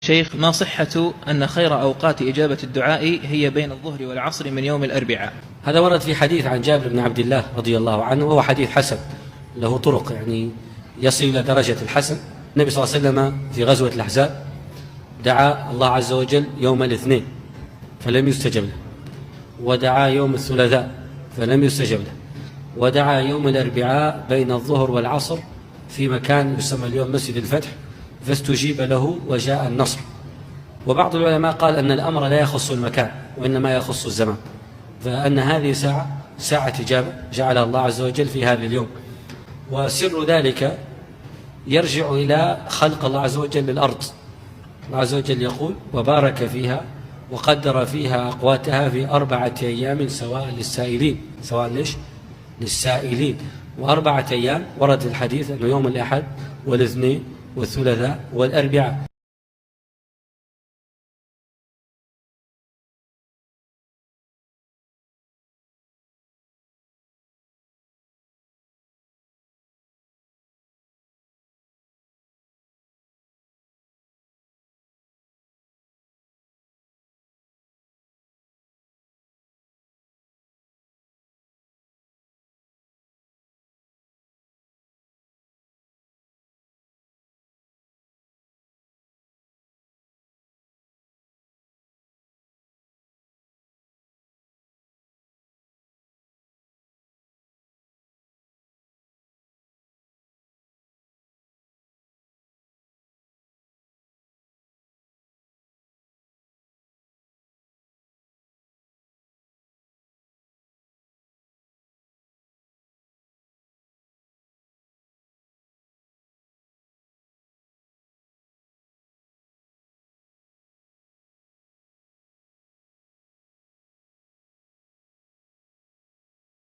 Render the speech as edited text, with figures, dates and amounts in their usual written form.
شيخ، ما صحة أن خير أوقات إجابة الدعاء هي بين الظهر والعصر من يوم الأربعاء؟ هذا ورد في حديث عن جابر بن عبد الله رضي الله عنه، وهو حديث حسن له طرق يصل إلى درجة الحسن. النبي صلى الله عليه وسلم في غزوة الأحزاب دعا الله عز وجل يوم الاثنين فلم يستجب له، ودعا يوم الثلاثاء فلم يستجب له، ودعا يوم الأربعاء بين الظهر والعصر في مكان يسمى اليوم مسجد الفتح فاستجيب له وجاء النصر. وبعض العلماء قال أن الأمر لا يخص المكان وإنما يخص الزمان، فأن هذه ساعة إجابة جعلها الله عز وجل في هذا اليوم. وسر ذلك يرجع إلى خلق الله عز وجل للأرض. الله عز وجل يقول: وبارك فيها وقدر فيها أقواتها في 4 أيام سواء للسائلين. سواء ليش؟ للسائلين. و4 أيام ورد الحديث أنه يوم الأحد والاثنين والثلاثاء والأربعاء.